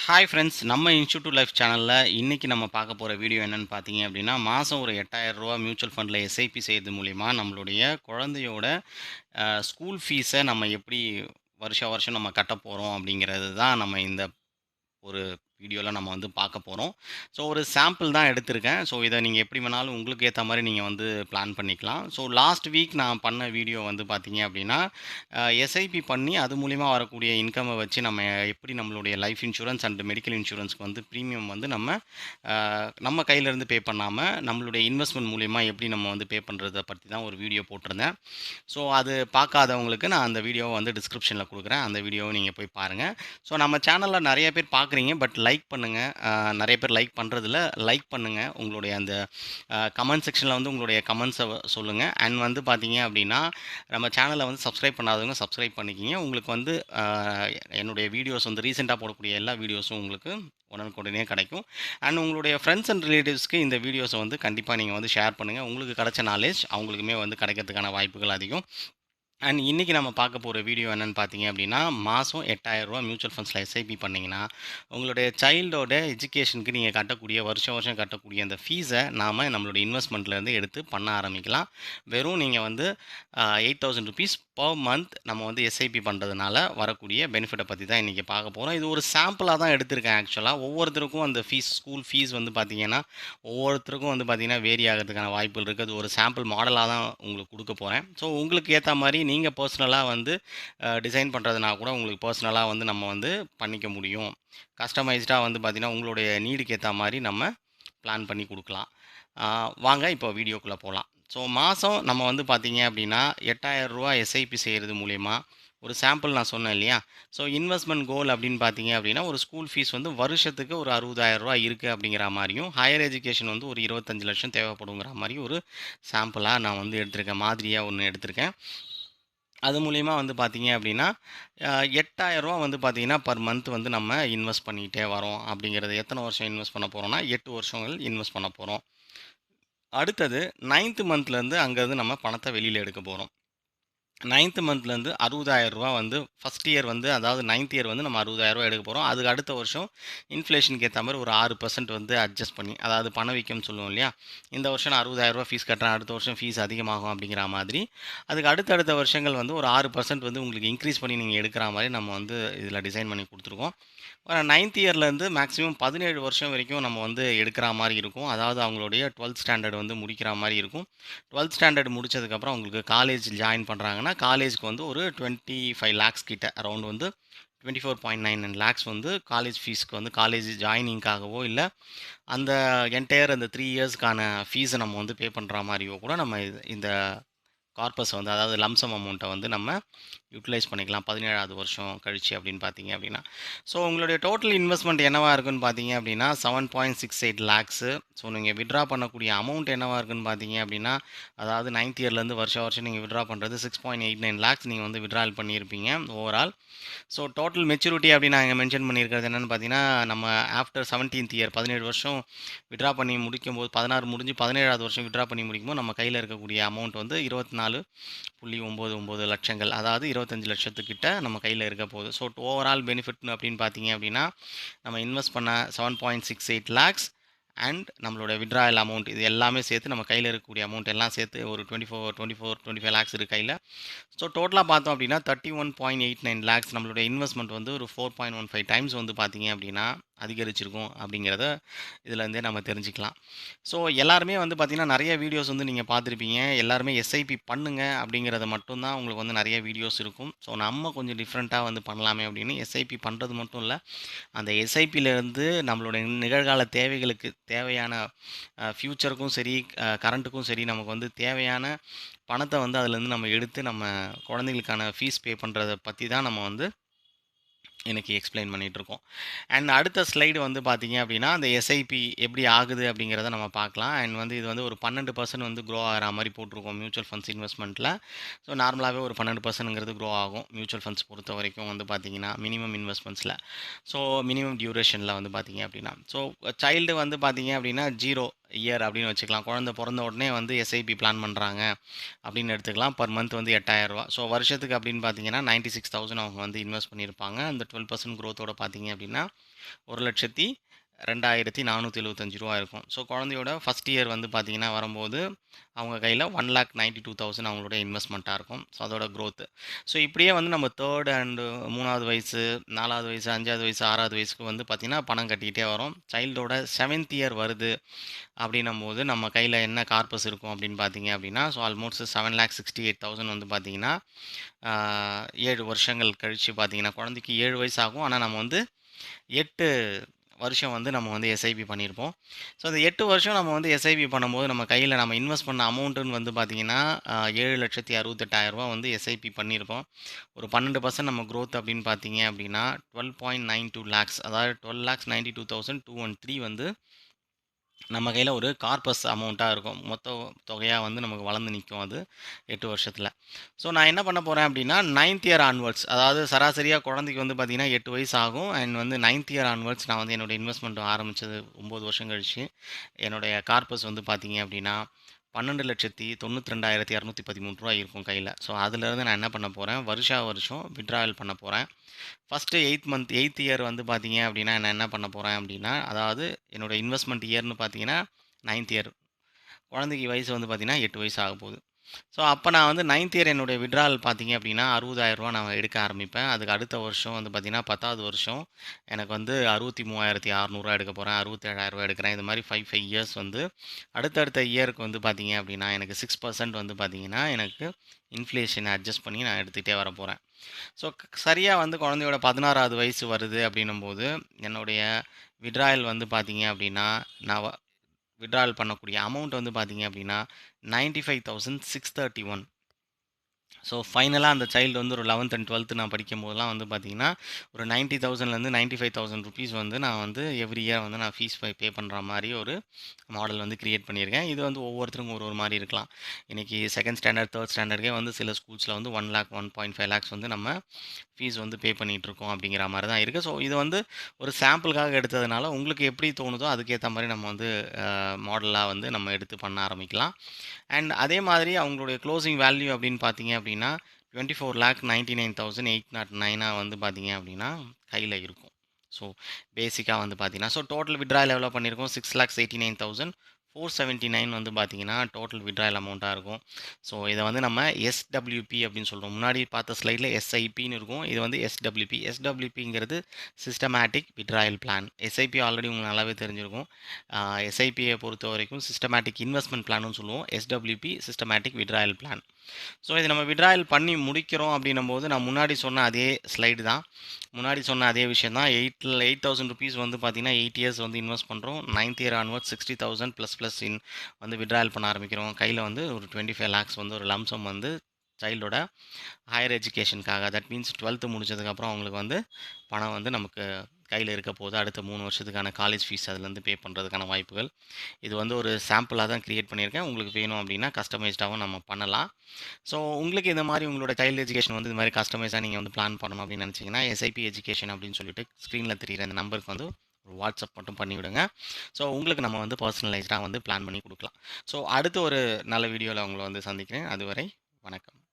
Hi friends, நம்ம institute life சேனலில் இன்றைக்கி நம்ம பார்க்க போகிற வீடியோ என்னென்னு பார்த்தீங்க அப்படின்னா, மாதம் ஒரு ரூ. 8,000 மியூச்சுவல் ஃபண்டில் எஸ்ஐபி செய்கிறது மூலிமா நம்மளுடைய குழந்தையோட ஸ்கூல் ஃபீஸை நம்ம எப்படி வருஷம் வருஷம் நம்ம கட்ட போகிறோம் அப்படிங்கிறது தான் நம்ம இந்த ஒரு வீடியோல நம்ம வந்து பார்க்க போறோம். ஸோ ஒரு சாம்பிள் தான் எடுத்திருக்கேன். ஸோ இத நீங்க எப்படி வேணாலும் உங்களுக்கு ஏத்த மாரி நீங்க வந்து பிளான் பண்ணிக்கலாம். ஸோ லாஸ்ட் வீக் நான் பண்ண வீடியோ வந்து பார்த்தீங்க அப்படின்னா, எஸ்ஐபி பண்ணி அது மூலியமா வரக்கூடிய இன்கம்ம வச்சு நம்ம எப்படி நம்மளுடைய லைஃப் இன்சூரன்ஸ் அண்ட் மெடிக்கல் இன்சூரன்ஸ்க்கு வந்து பிரீமியம் வந்து நம்ம கையிலேருந்து பே பண்ணாம, நம்மளுடைய இன்வெஸ்ட்மென்ட் மூலியமா எப்படி நம்ம வந்து பே பண்றத பத்தி தான் ஒரு வீடியோ போட்டிருந்தேன். ஸோ அது பார்க்காதவங்களுக்கு நான் அந்த வீடியோவ வந்து டிஸ்கிரிப்ஷன்ல குடுக்குறேன். அந்த வீடியோவ நீங்க போய் பாருங்க. ஸோ நம்ம சேனல்ல நெறைய பேர் பார்க்குறீங்க. பட் லைக் பண்ணுங்க. நெறைய பேர் லைக் பண்றதில்ல. லைக் பண்ணுங்க. உங்களுடைய அந்த கமெண்ட் செக்ஷன்ல வந்து உங்களுடைய கமெண்ட்ஸ சொல்லுங்க. அண்ட் வந்து பார்த்தீங்க அப்படின்னா, நம்ம சேனல வந்து சப்ஸ்கிரைப் பண்ணாதவங்க சப்ஸ்கிரைப் பண்ணிக்கிங்க. உங்களுக்கு வந்து என்னுடைய வீடியோஸ் வந்து ரீசென்ட்டா போடக்கூடிய எல்லா வீடியோஸும் உங்களுக்கு உடனுக்குடனே கிடைக்கும். அண்ட் உங்களுடைய ஃப்ரெண்ட்ஸ் அண்ட் ரிலேட்டிவ்ஸ்க்கு இந்த வீடியோஸ வந்து கண்டிப்பா நீங்க வந்து ஷேர் பண்ணுங்க. உங்களுக்கு கிடைச்ச நாலேட்ஜ் அவங்களுக்குமே வந்து கிடைக்கிறதுக்கான வாய்ப்புகள் அதிகம். அண்ட் இன்னைக்கு நம்ம பார்க்க போற வீடியோ என்னன்னு பார்த்தீங்க அப்படின்னா, மாசம் ரூ. 8,000 மியூச்சுவல் ஃபண்ட்ஸ்ல எஸ்ஐபி பண்ணீங்கன்னா, உங்களுடைய சைல்டோட எஜுகேஷனுக்கு நீங்க கட்டக்கூடிய வருஷம் வருஷம் கட்டக்கூடிய அந்த ஃபீஸ நாம நம்மளுடைய இன்வெஸ்ட்மெண்ட்லேருந்து எடுத்து பண்ண ஆரம்பிக்கலாம். வெறும் நீங்க வந்து ₹8,000 பெர் மந்த் நம்ம வந்து எஸ்ஐபி பண்றதுனால வரக்கூடிய பெனிஃபிட்ட பத்தி தான் இன்னைக்கு பார்க்க போறோம். இது ஒரு சாம்பிளா தான் எடுத்திருக்கேன் ஆக்சுவலா. ஒவ்வொருத்தருக்கும் அந்த ஸ்கூல் ஃபீஸ் வந்து பார்த்தீங்கன்னா, ஒவ்வொருத்தருக்கும் வந்து பார்த்தீங்கன்னா, வேரி ஆகுறதுக்கான வாய்ப்புகள் இருக்கு. அது ஒரு சாம்பிள் மாடலா தான் உங்களுக்கு குடுக்க போறேன். ஸோ உங்களுக்கு ஏத்த மாரி நீங்க பர்சனலா வந்து டிசைன் பண்றதுனா கூட உங்களுக்கு பர்சனலா வந்து நம்ம வந்து பண்ணிக்க முடியும். கஸ்டமைஸ்டா வந்து பார்த்தீங்கன்னா, உங்களுடைய நீடுக்கு ஏத்தா மாரி நம்ம பிளான் பண்ணி குடுக்கலாம். ஆ வாங்க இப்போ வீடியோக்குள்ள போலாம். ஸோ மாசம் நம்ம வந்து பார்த்தீங்க அப்படின்னா, ரூ. 8,000 எஸ்ஐபி செய்றது மூலியமா, ஒரு சாம்பிள் நான் சொன்னேன் இல்லையா? ஸோ இன்வெஸ்ட்மென்ட் கோல் அப்படின்னு பார்த்தீங்க அப்படின்னா, ஒரு ஸ்கூல் ஃபீஸ் வந்து வருஷத்துக்கு ஒரு ரூ. 60,000 இருக்கு அப்படிங்கிற மாரியும், ஹையர் எஜுகேஷன் வந்து ஒரு 25,00,000 தேவைப்படுங்கிற மாரி ஒரு சாம்பிளா நான் வந்து எடுத்திருக்கேன். மாதிரியா ஒண்ணு எடுத்திருக்கேன். அது மூலியமா வந்து பார்த்தீங்க அப்படின்னா, ரூ. 8,000 வந்து பார்த்தீங்கன்னா, பெர் மந்த் வந்து நம்ம இன்வெஸ்ட் பண்ணிக்கிட்டே வரோம் அப்படிங்கிறது. எத்தன வருஷம் இன்வெஸ்ட் பண்ண போறோம்னா, 8 வருஷங்கள் இன்வெஸ்ட் பண்ண போறோம். அடுத்தது 9த் மந்த்லேருந்து அங்கருந்து நம்ம பணத்த வெளியில எடுக்க போறோம். 9த் மந்த்லேருந்து ரூ. 60,000 வந்து ஃபர்ஸ்ட் இயர் வந்து அதாவது 9த் இயர் வந்து நம்ம ரூ. 60,000 எடுக்க போறோம். அதுக்கு அடுத்த வருஷம் இன்ஃப்ளேஷனுக்கு ஏத்த மாரி ஒரு 6% வந்து அட்ஜஸ்ட் பண்ணி, அதாவது பணவீக்கம்னு சொல்லுவோம் இல்லையா? இந்த வருஷம் நான் ரூ. 60,000 ஃபீஸ் கட்டுறேன். அடுத்த வருஷம் ஃபீஸ் அதிகமாகும் அப்படிங்கிற மாதிரி, அதுக்கு அடுத்தடுத்த வருஷங்கள் வந்து ஒரு 6% வந்து உங்களுக்கு இன்க்ரீஸ் பண்ணி நீங்க எடுக்கிற மாரி நம்ம வந்து இதில டிசைன் பண்ணி குடுத்துருக்கோம். 9த் இயர்லேருந்து மேக்ஸிமம் 17 வருஷம் வரைக்கும் நம்ம வந்து எடுக்கிற மாரி இருக்கும். அதாவது அவங்களுடைய 12த் ஸ்டாண்டர்ட் வந்து முடிக்கிற மாரி இருக்கும். 12த் ஸ்டாண்டர்ட் முடிச்சதுக்கப்புறம் அவங்களுக்கு காலேஜ் ஜாயின் பண்றாங்கன்னா, காலேஜ்க்கு வந்து ஒரு 25 லேக்ஸ் கிட்ட அரவுண்ட் வந்து 24.99 லேக்ஸ் வந்து காலேஜ் ஃபீஸ்க்கு வந்து காலேஜ் ஜாயினிங்காகவோ, இல்ல அந்த என்டையர் அந்த 3 இயர்ஸ்க்கான ஃபீஸ நம்ம வந்து பே பண்ற மாரியோ கூட நம்ம இந்த கார்பஸ் வந்து அதாவது லம்சம் அமௌண்ட்ட வந்து நம்ம யுட்டிலைஸ் பண்ணிக்கலாம் 17வது வருஷம் கழிச்சு அப்படின்னு பார்த்தீங்க அப்படின்னா. ஸோ உங்களுடைய டோட்டல் இன்வெஸ்ட்மெண்ட் என்னவா இருக்குன்னு பார்த்தீங்க அப்படின்னா 7.68 லேக்ஸு. ஸோ நீங்கள் வித்ட்ரா பண்ணக்கூடிய அமௌண்ட் என்னவா இருக்குன்னு பார்த்தீங்க அப்படின்னா, அதாவது 9த் இயர்லேருந்து வருஷம் வருஷம் நீங்கள் வித்ட்ரா பண்ணுறது 6.89 லேக்ஸ் நீங்கள் வந்து வித்ட்ரால் பண்ணியிருப்பீங்க ஓவரால். ஸோ டோட்டல் மெச்சூரிட்டி அப்படின்னு நான் இங்கே மென்ஷன் பண்ணியிருக்கிறது என்னென்னு பார்த்தீங்கன்னா, நம்ம ஆஃப்டர் 17த் இயர் 17 வருஷம் வித்ட்ரா பண்ணி முடிக்கும்போது 16 முடிஞ்சு 17வது வருஷம் வித்ட்ரா பண்ணி முடிக்கும்போது நம்ம கையில் இருக்கக்கூடிய அமௌண்ட் வந்து 24.99 லட்சங்கள், அதாவது 25 லட்சத்துக்கிட்ட நம்ம கையில் இருக்க போகுது. ஸோ ஓவரால் பெனிஃபிட் அப்படின்னு பார்த்தீங்க அப்படின்னா, நம்ம இன்வெஸ்ட் பண்ண 7.68 லேக்ஸ் அண்ட் நம்மளோட வித்ட்ராயல் அமௌண்ட் இது எல்லாமே சேர்த்து நம்ம கையில் இருக்கக்கூடிய அமௌண்ட் எல்லாம் சேர்த்து ஒரு 25 லேக்ஸ் இருக்கு கையில். ஸோ டோட்டலாக பார்த்தோம் அப்படின்னா 31.89 லேக்ஸ் நம்மளுடைய இன்வெஸ்ட்மெண்ட் வந்து ஒரு 4.15 டைம்ஸ் வந்து பார்த்தீங்க அப்படின்னா அதிகரிச்சிருக்கும் அப்படிங்கிறத இதுலேருந்தே நம்ம தெரிஞ்சுக்கலாம். ஸோ எல்லாருமே வந்து பார்த்தீங்கன்னா நிறைய வீடியோஸ் வந்து நீங்கள் பார்த்துருப்பீங்க. எல்லாருமே எஸ்ஐபி பண்ணுங்க அப்படிங்கிறத மட்டும் தான் உங்களுக்கு வந்து நிறைய வீடியோஸ் இருக்கும். ஸோ நம்ம கொஞ்சம் டிஃப்ரெண்ட்டாக வந்து பண்ணலாமே அப்படின்னு எஸ்ஐபி பண்ணுறது மட்டும் இல்லை, அந்த எஸ்ஐபியிலேருந்து நம்மளுடைய நிகழ்கால தேவைகளுக்கு தேவையான ஃப்யூச்சருக்கும் சரி, கரண்ட்டுக்கும் சரி நமக்கு வந்து தேவையான பணத்தை வந்து அதுலேருந்து நம்ம எடுத்து நம்ம குழந்தைகளுக்கான ஃபீஸ் பே பண்ணுறத பற்றி தான் நம்ம வந்து இன்னைக்கு எக்ஸ்பிளைன் பண்ணிகிட்ருக்கோம். அண்ட் அடுத்த ஸ்லைடு வந்து பார்த்தீங்க அப்படின்னா, அந்த எஸ்ஐபி எப்படி ஆகுது அப்படிங்கிறத நம்ம பார்க்கலாம். அண்ட் வந்து இது வந்து ஒரு 12% வந்து க்ரோ ஆகிற மாதிரி போட்டிருக்கோம் மியூச்சுவல் ஃபண்ட்ஸ் இன்வெஸ்ட்மெண்ட்டில். ஸோ நார்மலாகவே ஒரு 12%ங்கிறது க்ரோ ஆகும் மியூச்சுவல் ஃபண்ட்ஸ் பொறுத்த வரைக்கும் வந்து பார்த்தீங்கன்னா மினிமம் இன்வெஸ்ட்மெண்ட்ஸில். ஸோ மினிமம் டியூரேஷனில் வந்து பார்த்தீங்க அப்படின்னா, ஸோ சைல்டு வந்து பார்த்தீங்க அப்படின்னா 0 இயர் அப்படின்னு வச்சுக்கலாம். குழந்தை பொறந்த உடனே வந்து எஸ்ஐபி பிளான் பண்ணுறாங்க அப்படின்னு எடுத்துக்கலாம். பர் மந்த் வந்து ரூ. 8,000. ஸோ வருஷத்துக்கு அப்படின்னு பார்த்தீங்கன்னா 96,000 அவங்க வந்து இன்வெஸ்ட் பண்ணியிருப்பாங்க. அந்த 12% குரோத்தோட பார்த்தீங்க அப்படின்னா ரூ. 1,02,475 இருக்கும். ஸோ குழந்தையோட ஃபர்ஸ்ட் இயர் வந்து பார்த்தீங்கன்னா வரும்போது அவங்க கையில் 1,92,000 அவங்களுடைய இன்வெஸ்ட்மெண்ட்டாக இருக்கும். ஸோ அதோட growth. ஸோ இப்படியே வந்து நம்ம 3rd அண்ட் 3வது வயசு, 4வது வயசு, 5வது வயசு, 6வது வயசுக்கு வந்து பார்த்தீங்கன்னா பணம் கட்டிக்கிட்டே வரும். சைல்டோட 7th இயர் வருது அப்படின்னும்போது நம்ம கையில் என்ன கார்பஸ் இருக்கும் அப்படின்னு பார்த்தீங்க அப்படின்னா, ஸோ ஆல்மோஸ்ட் 7,68,000 வந்து பார்த்தீங்கன்னா 7 வருஷங்கள் கழித்து பார்த்தீங்கன்னா குழந்தைக்கு 7 வயசு ஆகும். ஆனால் நம்ம வந்து 8 வருஷம் வந்து நம்ம வந்து எஸ்ஐபி பண்ணியிருப்போம். ஸோ அந்த 8 வருஷம் நம்ம வந்து எஸ்ஐபி பண்ணும்போது நம்ம கையில் நம்ம இன்வெஸ்ட் பண்ண அமௌண்ட்டுன்னு வந்து பார்த்தீங்கன்னா ரூ. 7,68,000 வந்து எஸ்ஐபி பண்ணியிருப்போம். ஒரு 12% நம்ம growth அப்படின்னு பார்த்தீங்க அப்படின்னா 12.92 லேக்ஸ், அதாவது 12,92,213 வந்து நம்ம கையில் ஒரு கார்பஸ் அமௌண்ட்டாக இருக்கும். மொத்த தொகையாக வந்து நமக்கு வளர்ந்து நிற்கும் அது 8 வருஷத்தில். ஸோ நான் என்ன பண்ண போகிறேன் அப்படின்னா 9th இயர் ஆன்வர்ட்ஸ், அதாவது சராசரியாக குழந்தைக்கு வந்து பார்த்தீங்கன்னா 8 வயசு ஆகும். அண்ட் வந்து 9th இயர் ஆன்வர்ட்ஸ் நான் வந்து என்னோடய இன்வெஸ்ட்மெண்ட் ஆரம்பித்தது 9 வருஷம் கழிச்சு என்னுடைய கார்பஸ் வந்து பார்த்தீங்க அப்படின்னா ரூ. 12,92,213 இருக்கும் கையில். ஸோ அதுலேருந்து நான் என்ன பண்ண போகிறேன், வருஷா வருஷம் வித்ட்ராவல் பண்ண போகிறேன். ஃபஸ்ட்டு 8th இயர் வந்து பார்த்தீங்க அப்படின்னா நான் என்ன பண்ண போகிறேன் அப்படின்னா, அதாவது என்னோடய இன்வெஸ்ட்மெண்ட் இயர்னு பார்த்தீங்கன்னா 9th இயர். குழந்தைக்கு வயசு வந்து பார்த்தீங்கன்னா 8 வயசு ஆகப்போகுது. ஸோ அப்போ நான் வந்து 9th இயர் என்னுடைய விட்ராவல் பார்த்தீங்க அப்படின்னா ரூ. 60,000 நான் எடுக்க ஆரம்பிப்பேன். அதுக்கு அடுத்த வருஷம் வந்து பார்த்தீங்கன்னா 10வது வருஷம் எனக்கு வந்து ரூ. 63,600 எடுக்க போகிறேன். ரூ. 67,000 எடுக்கிறேன். இது மாதிரி 5 இயர்ஸ் வந்து அடுத்தடுத்த இயருக்கு வந்து பார்த்தீங்க அப்படின்னா எனக்கு 6% வந்து பார்த்தீங்கன்னா எனக்கு இன்ஃப்ளேஷனை அட்ஜஸ்ட் பண்ணி நான் எடுத்துகிட்டே வர போகிறேன். ஸோ சரியாக வந்து குழந்தையோட 16வது வயசு வருது அப்படின்னும்போது என்னுடைய விட்ராயல் வந்து பார்த்தீங்க அப்படின்னா நான் விட்ராயல் பண்ணக்கூடிய அமௌண்ட் வந்து பார்த்தீங்க அப்படின்னா 95,631. ஸோ ஃபைனலாக அந்த சைல்டு வந்து ஒரு 11th அண்ட் 12th நான் படிக்கும்போதெல்லாம் வந்து பார்த்தீங்கன்னா ஒரு 90,000லேருந்து 95,000 ருபீஸ் வந்து நான் வந்து எவ்ரி இயர் வந்து நான் ஃபீஸ் பே பண்ணுற மாதிரி ஒரு மாடல் வந்து கிரியேட் பண்ணியிருக்கேன். இது வந்து ஒவ்வொருத்தருக்கும் ஒரு ஒரு மாதிரி இருக்கலாம். இன்றைக்கி 2nd ஸ்டாண்டர்ட் 3rd ஸ்டாண்டர்டுக்கே வந்து சில ஸ்கூல்ஸில் வந்து 1 லேக் 1.5 லேக்ஸ் வந்து நம்ம ஃபீஸ் வந்து பே பண்ணிகிட்ருக்கோம் அப்படிங்கிற மாதிரி தான் இருக்குது. ஸோ இது வந்து ஒரு சாம்பிளுக்காக எடுத்ததுனால உங்களுக்கு எப்படி தோணுதோ அதுக்கேற்ற மாதிரி நம்ம வந்து மாடலாக வந்து நம்ம எடுத்து பண்ண ஆரம்பிக்கலாம். அண்ட் அதே மாதிரி அவங்களுடைய க்ளோசிங் வேல்யூ அப்படின்னு பார்த்தீங்க அப்படின்னா 24,99,809 வந்து பார்த்தீங்க அப்படின்னா கையில் இருக்கும். ஸோ பேசிக்காக வந்து பார்த்தீங்கன்னா ஸோ டோட்டல் விட்ராயல் எவ்வளோ பண்ணியிருக்கோம் 6,89,479 வந்து பார்த்தீங்கன்னா டோட்டல் விட்ராயல் அமௌண்ட்டாக இருக்கும். ஸோ இதை வந்து நம்ம எஸ்டபிள்யூபி அப்படின்னு சொல்கிறோம். முன்னாடி பார்த்த ஸ்லைடில் எஸ்ஐபின்னு இருக்கும். இது வந்து எஸ்டபிள்யூபி. எஸ்டபிள்யூபிங்கிறது systematic withdrawal plan. SIP already உங்களுக்கு நல்லாவே தெரிஞ்சிருக்கும். எஸ்ஐபியை பொறுத்த வரைக்கும் சிஸ்டமேட்டிக் இன்வெஸ்ட்மெண்ட் பிளான்னு சொல்லுவோம். SWP systematic withdrawal plan. So இது நம்ம விட்ராயல் பண்ணி முடிக்கிறோம் அப்படின்னும்போது நான் முன்னாடி சொன்ன அதே ஸ்லைடு தான். முன்னாடி சொன்ன அதே விஷயம் தான். 8,000 ருபீஸ் வந்து பார்த்தீங்கன்னா 8 இயர்ஸ் வந்து இன்வெஸ்ட் பண்ணுறோம். 9th இயர் ஆன்வர்ட்ஸ் 60,000 ப்ளஸ் வந்து விட்ராயல் பண்ண ஆரம்பிக்கிறோம். கையில் வந்து ஒரு 25 லேக்ஸ் வந்து ஒரு லம்சம் வந்து சைல்டோட ஹையர் எஜுகேஷனுக்காக, தட் மீன்ஸ் 12th முடிச்சதுக்கப்புறம் அவங்களுக்கு வந்து பணம் வந்து நமக்கு கையில் இருக்க போது அடுத்த 3 வருஷத்துக்கான காலேஜ் ஃபீஸ் அதுலேருந்து பே பண்ணுறதுக்கான வாய்ப்புகள். இது வந்து ஒரு சாம்பிளாக தான் கிரியேட் பண்ணியிருக்கேன். உங்களுக்கு வேணும் அப்படின்னா கஸ்டமைஸ்டாகவும் நம்ம பண்ணலாம். ஸோ உங்களுக்கு இந்த மாதிரி உங்களோட சைல்டு எஜுகேஷன் வந்து இது மாதிரி கஸ்டமைஸாக நீங்கள் வந்து பிளான் பண்ணணும் அப்படின்னு நினச்சிங்கன்னா எஸ்ஐபி எஜுகேஷன் அப்படின்னு சொல்லிட்டு ஸ்க்ரீனில் தெரியிற அந்த நம்பருக்கு வந்து ஒரு வாட்ஸ்அப் மட்டும் பண்ணிவிடுங்க. ஸோ உங்களுக்கு நம்ம வந்து பர்சனலைஸ்டாக வந்து பிளான் பண்ணி கொடுக்கலாம். ஸோ அடுத்து ஒரு நல்ல வீடியோவில் உங்களை வந்து சந்திக்கிறேன். அதுவரை வணக்கம்.